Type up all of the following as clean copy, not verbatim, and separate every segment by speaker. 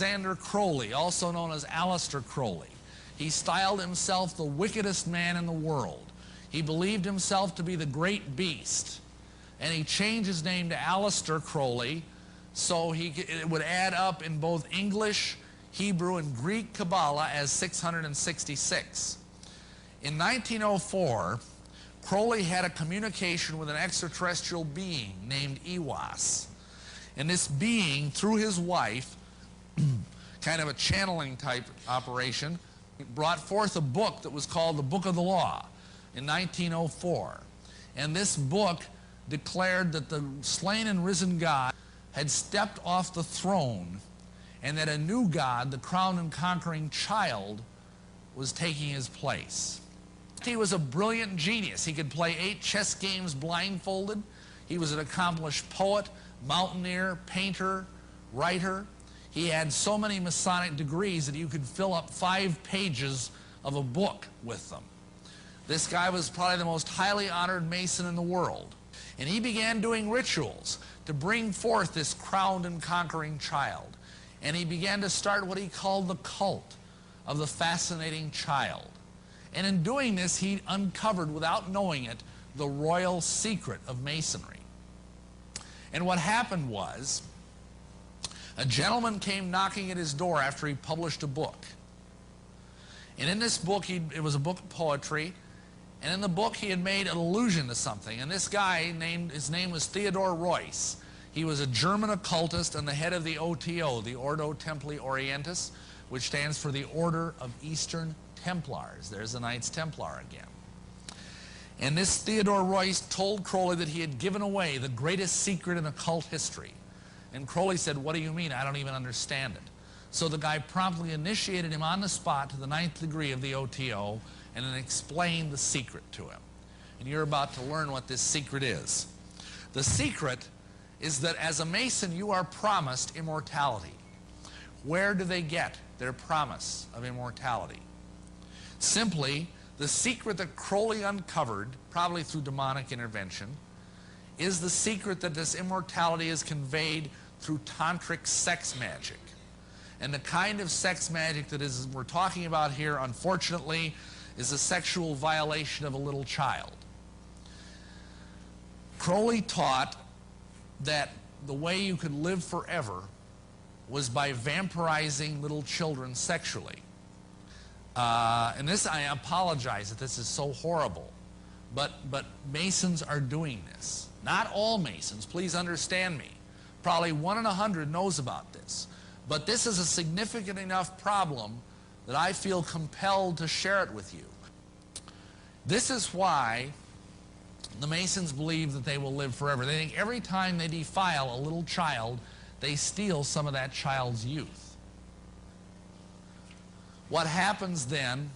Speaker 1: Alexander Crowley, also known as Aleister Crowley. He styled himself the wickedest man in the world. He believed himself to be the great beast, and he changed his name to Aleister Crowley so it would add up in both English, Hebrew, and Greek Kabbalah as 666. In 1904, Crowley had a communication with an extraterrestrial being named Aiwass. And this being, through his wife, kind of a channeling type operation, brought forth a book that was called the Book of the Law in 1904. And this book declared that the slain and risen God had stepped off the throne and that a new God, the crowned and conquering child, was taking his place. He was a brilliant genius. He could play 8 chess games blindfolded. He was an accomplished poet, mountaineer, painter, writer. He had so many Masonic degrees that you could fill up 5 pages of a book with them. This guy was probably the most highly honored Mason in the world. And he began doing rituals to bring forth this crowned and conquering child. And he began to start what he called the cult of the fascinating child. And in doing this, he uncovered, without knowing it, the royal secret of Masonry. And what happened was, a gentleman came knocking at his door after he published a book. And in this book, it was a book of poetry, and in the book he had made an allusion to something. And this guy, his name was Theodore Royce. He was a German occultist and the head of the OTO, the Ordo Templi Orientis, which stands for the Order of Eastern Templars. There's the Knights Templar again. And this Theodore Royce told Crowley that he had given away the greatest secret in occult history. And Crowley said, "What do you mean? I don't even understand it." So the guy promptly initiated him on the spot to the 9th degree of the OTO and then explained the secret to him. And you're about to learn what this secret is. The secret is that as a Mason, you are promised immortality. Where do they get their promise of immortality? Simply, the secret that Crowley uncovered, probably through demonic intervention, is the secret that this immortality is conveyed through tantric sex magic. And the kind of sex magic that we're talking about here, unfortunately, is a sexual violation of a little child. Crowley taught that the way you could live forever was by vampirizing little children sexually. And this, I apologize that this is so horrible, but Masons are doing this. Not all Masons, please understand me. Probably 1 in 100 knows about this. But this is a significant enough problem that I feel compelled to share it with you. This is why the Masons believe that they will live forever. They think every time they defile a little child, they steal some of that child's youth. What happens then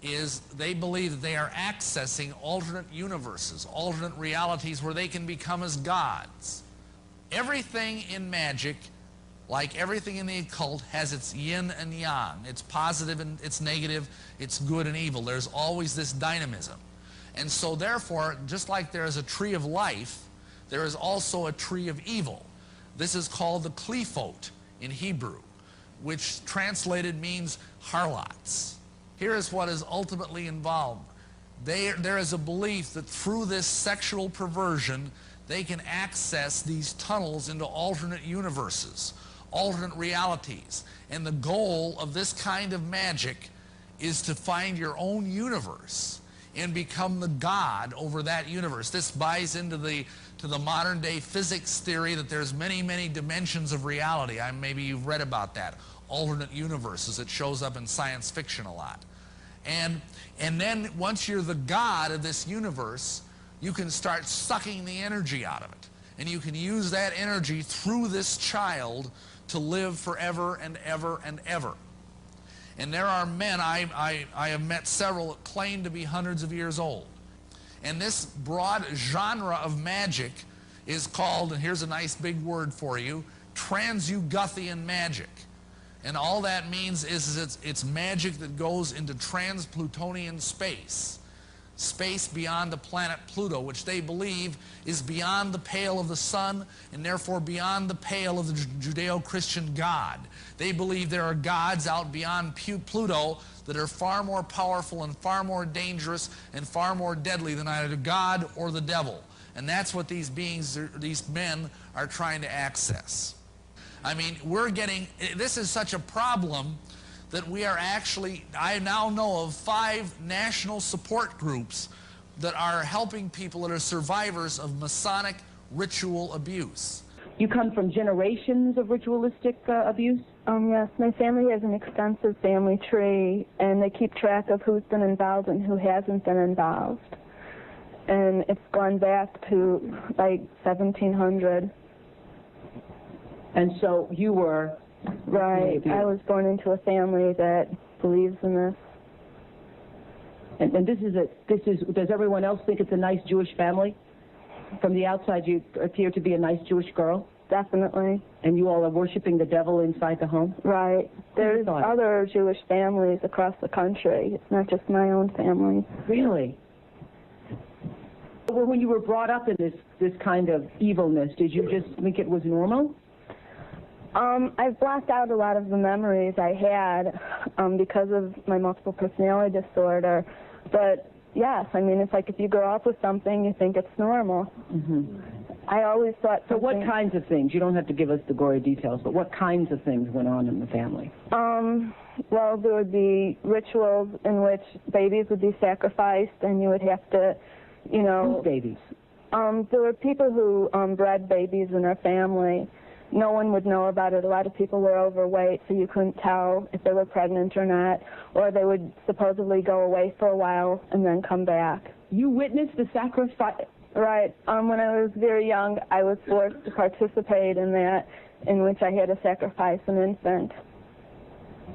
Speaker 1: is they believe that they are accessing alternate universes, alternate realities where they can become as gods. Everything in magic, like everything in the occult, has its yin and yang. It's positive and it's negative, it's good and evil. There's always this dynamism. And so therefore, just like there is a tree of life, there is also a tree of evil. This is called the Qliphoth in Hebrew, which translated means harlots. Here is what is ultimately involved. There is a belief that through this sexual perversion, they can access these tunnels into alternate universes, alternate realities. And the goal of this kind of magic is to find your own universe and become the god over that universe. This buys into the modern day physics theory that there's many, many dimensions of reality. Maybe you've read about that. Alternate universes. It shows up in science fiction a lot. And then once you're the god of this universe, you can start sucking the energy out of it. And you can use that energy through this child to live forever and ever and ever. And there are men, I have met several that claim to be hundreds of years old. And this broad genre of magic is called, and here's a nice big word for you, Transuguthian magic. And all that means is it's magic that goes into trans-Plutonian space. space beyond the planet Pluto, which they believe is beyond the pale of the sun and therefore beyond the pale of the Judeo-Christian God. They believe there are gods out beyond Pluto that are far more powerful and far more dangerous and far more deadly than either God or the devil. And that's what these beings, these men, are trying to access. I mean, this is such a problem that we are actually, I now know of 5 national support groups that are helping people that are survivors of Masonic ritual abuse.
Speaker 2: You come from generations of ritualistic abuse?
Speaker 3: Yes, my family has an extensive family tree, and they keep track of who's been involved and who hasn't been involved. And it's gone back to like 1700.
Speaker 2: And so you were...
Speaker 3: Right. I was born into a family that believes in this.
Speaker 2: And does everyone else think it's a nice Jewish family? From the outside, you appear to be a nice Jewish girl?
Speaker 3: Definitely.
Speaker 2: And you all are worshiping the devil inside the home?
Speaker 3: Right. There's other Jewish families across the country. It's not just my own family.
Speaker 2: Really? Well, when you were brought up in this kind of evilness, did you just think it was normal?
Speaker 3: I've blocked out a lot of the memories I had because of my multiple personality disorder. But yes, I mean, it's like if you grow up with something, you think it's normal. Mm-hmm. I always thought
Speaker 2: So what kinds of things? You don't have to give us the gory details, but what kinds of things went on in the family?
Speaker 3: Well, there would be rituals in which babies would be sacrificed, and you would have to, you know...
Speaker 2: Whose babies?
Speaker 3: There were people who bred babies in our family. No one would know about it. A lot of people were overweight, so you couldn't tell if they were pregnant or not, or they would supposedly go away for a while and then come back.
Speaker 2: You witnessed the sacrifice?
Speaker 3: Right. When I was very young, I was forced to participate in that, in which I had to sacrifice an infant.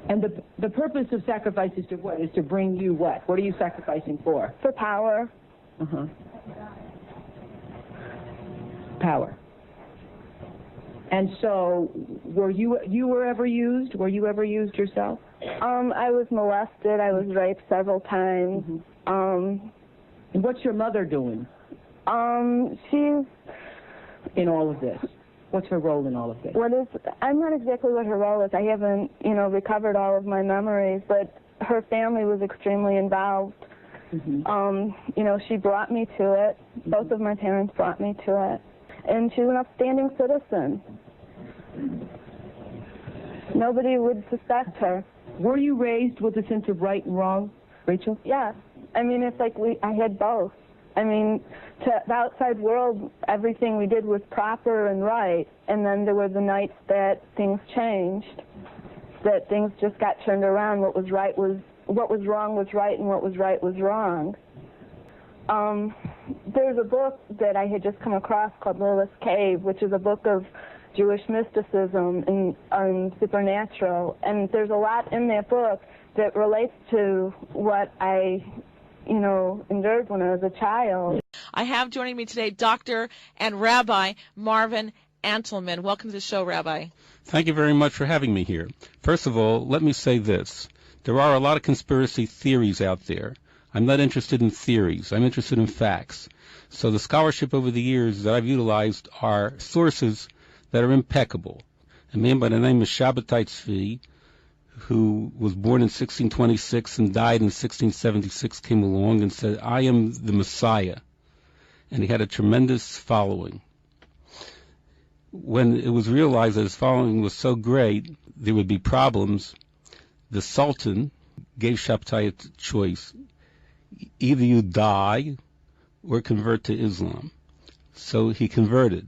Speaker 2: And the purpose of sacrifice is to what? Is to bring you what? What are you sacrificing for?
Speaker 3: For power.
Speaker 2: Uh-huh. Power. And so, were you ever used? Were you ever used yourself?
Speaker 3: I was molested. I was raped several times.
Speaker 2: Mm-hmm. And what's your mother doing?
Speaker 3: She's...
Speaker 2: In all of this? What's her role in all of this?
Speaker 3: I'm not exactly what her role is. I haven't, recovered all of my memories, but her family was extremely involved. Mm-hmm. She brought me to it. Mm-hmm. Both of my parents brought me to it. And she's an upstanding citizen. Nobody would suspect her.
Speaker 2: Were you raised with a sense of right and wrong, Rachel?
Speaker 3: Yes. I mean, it's like I had both. I mean, to the outside world, everything we did was proper and right, and then there were the nights that things changed, that things just got turned around. What was wrong was right, and what was right was wrong. There's a book that I had just come across called Lilith's Cave, which is a book of Jewish mysticism and supernatural, and there's a lot in that book that relates to what I endured when I was a child.
Speaker 4: I have joining me today Dr. and Rabbi Marvin Antelman. Welcome to the show, Rabbi.
Speaker 5: Thank you very much for having me here. First of all, let me say this. There are a lot of conspiracy theories out there. I'm not interested in theories. I'm interested in facts. So the scholarship over the years that I've utilized are sources that are impeccable. A man by the name of Shabbatai Tzvi, who was born in 1626 and died in 1676, came along and said, I am the Messiah. And he had a tremendous following. When it was realized that his following was so great, there would be problems, the Sultan gave Shabbatai a choice. Either you die or convert to Islam. So he converted.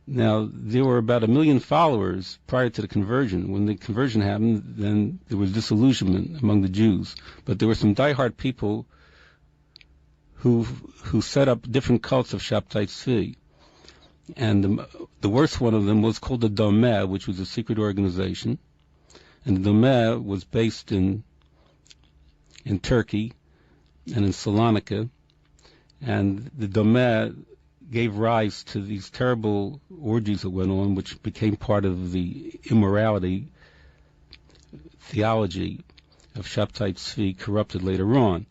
Speaker 5: Now, there were about 1 million followers prior to the conversion. When the conversion happened, then there was disillusionment among the Jews. But there were some diehard people who set up different cults of Shabbatai Tzvi. And the worst one of them was called the Domeh, which was a secret organization. And the Domeh was based in Turkey and in Salonika. And the Domeh gave rise to these terrible orgies that went on, which became part of the immorality theology of Shabbatai Tzvi, corrupted later on.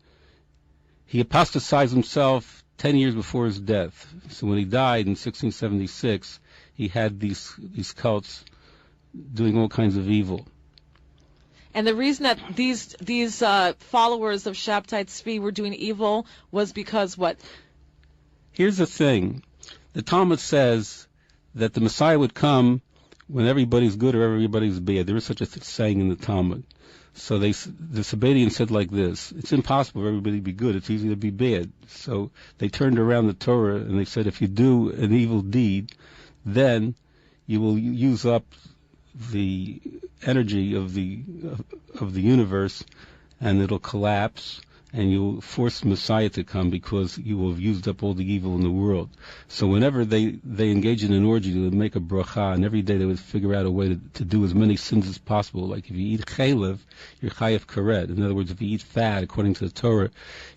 Speaker 5: He apostatized himself 10 years before his death. So when he died in 1676, he had these cults doing all kinds of evil.
Speaker 4: And the reason that these followers of Shabtai Tzvi were doing evil was because what?
Speaker 5: Here's the thing. The Talmud says that the Messiah would come when everybody's good or everybody's bad. There is such a saying in the Talmud. So the Sabbateans said like this: it's impossible for everybody to be good. It's easy to be bad. So they turned around the Torah and they said, if you do an evil deed, then you will use up the energy of the universe, and it'll collapse, and you'll force the Messiah to come because you will have used up all the evil in the world. So whenever they engage in an orgy, they would make a bracha, and every day they would figure out a way to do as many sins as possible. Like if you eat chaylev, you're chayav karet. In other words, if you eat fat, according to the Torah,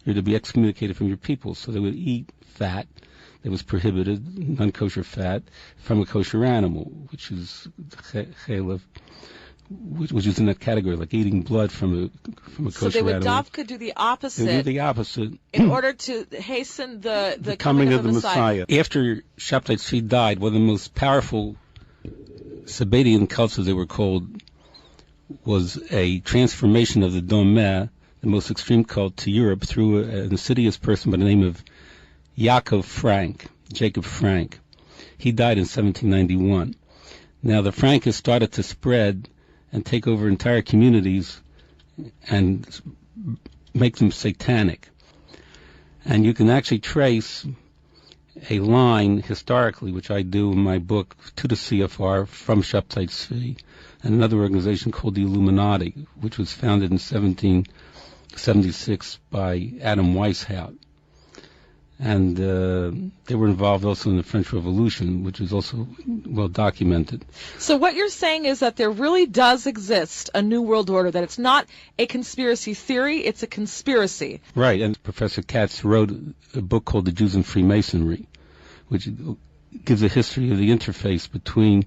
Speaker 5: you're to be excommunicated from your people. So they would eat fat that was prohibited, non-kosher fat, from a kosher animal, which is chaylev, which is in that category, like eating blood from a kosher animal.
Speaker 4: So they would dafka do the opposite.
Speaker 5: They do the opposite
Speaker 4: in order to hasten the
Speaker 5: coming of the Messiah. After Shabtai Tzvi died, one of the most powerful Sabbatian cults, as they were called, was a transformation of the Domeh, the most extreme cult, to Europe through an insidious person by the name of Jacob Frank. He died in 1791. Now the Frankists started to spread and take over entire communities and make them satanic. And you can actually trace a line historically, which I do in my book, to the CFR from Shabtai Tzvi, and another organization called the Illuminati, which was founded in 1776 by Adam Weishaupt. And they were involved also in the French Revolution, which is also well documented.
Speaker 4: So what you're saying is that there really does exist a New World Order, that it's not a conspiracy theory, it's a conspiracy.
Speaker 5: Right, and Professor Katz wrote a book called The Jews and Freemasonry, which gives a history of the interface between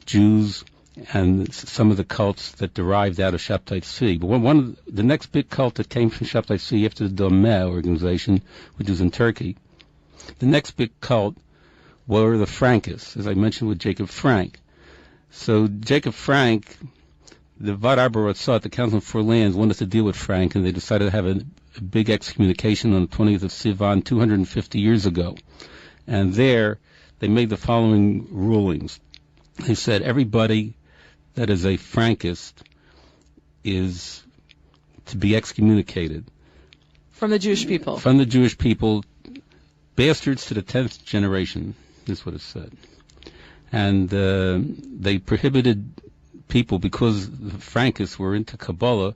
Speaker 5: Jews and some of the cults that derived out of Shabtai Tzvi. But the next big cult that came from Shabtai Tzvi after the Domeh organization, which was in Turkey, the next big cult were the Frankists, as I mentioned with Jacob Frank. So Jacob Frank, the Vad Arba Ratzah, the Council of Four Lands, wanted to deal with Frank, and they decided to have a big excommunication on the 20th of Sivan 250 years ago. And there they made the following rulings. They said everybody that is a Frankist is to be excommunicated.
Speaker 4: From the Jewish people?
Speaker 5: From the Jewish people, bastards to the 10th generation, is what it said. And they prohibited people, because the Frankists were into Kabbalah,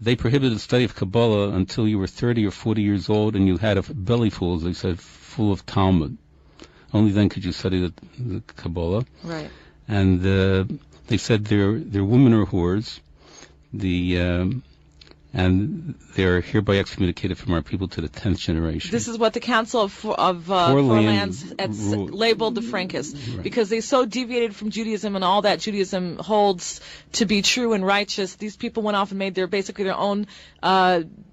Speaker 5: they prohibited the study of Kabbalah until you were 30 or 40 years old and you had a belly full, as they said, full of Talmud. Only then could you study the Kabbalah.
Speaker 4: Right.
Speaker 5: And they said they're women or whores, and they're hereby excommunicated from our people to the 10th generation.
Speaker 4: This is what the Council of Four Lands labeled the Frankists, right, because they so deviated from Judaism and all that Judaism holds to be true and righteous. These people went off and made basically their own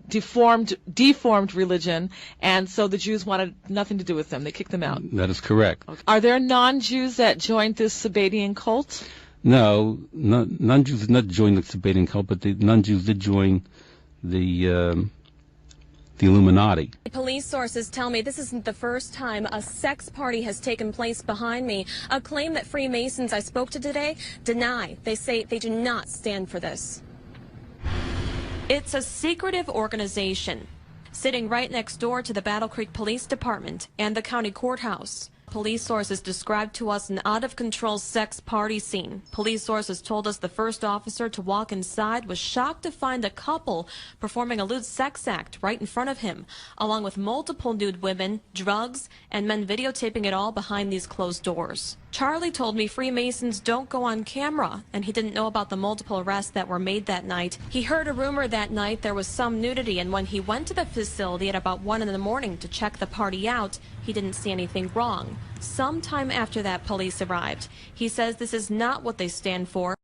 Speaker 4: deformed religion, and so the Jews wanted nothing to do with them. They kicked them out.
Speaker 5: That is correct.
Speaker 4: Okay. Are there non-Jews that joined this Sabbatian cult?
Speaker 5: No, non-Jews did not join the Sabbatian cult, but the non-Jews did join the Illuminati.
Speaker 6: Police sources tell me this isn't the first time a sex party has taken place behind me, a claim that Freemasons I spoke to today deny. They say they do not stand for this. It's a secretive organization sitting right next door to the Battle Creek Police Department and the county courthouse. Police sources described to us an out-of-control sex party scene. Police sources told us the first officer to walk inside was shocked to find a couple performing a lewd sex act right in front of him, along with multiple nude women, drugs, and men videotaping it all behind these closed doors. Charlie told me Freemasons don't go on camera, and he didn't know about the multiple arrests that were made that night. He heard a rumor that night there was some nudity, and when he went to the facility at about 1 in the morning to check the party out, he didn't see anything wrong. Sometime after that, police arrived. He says this is not what they stand for.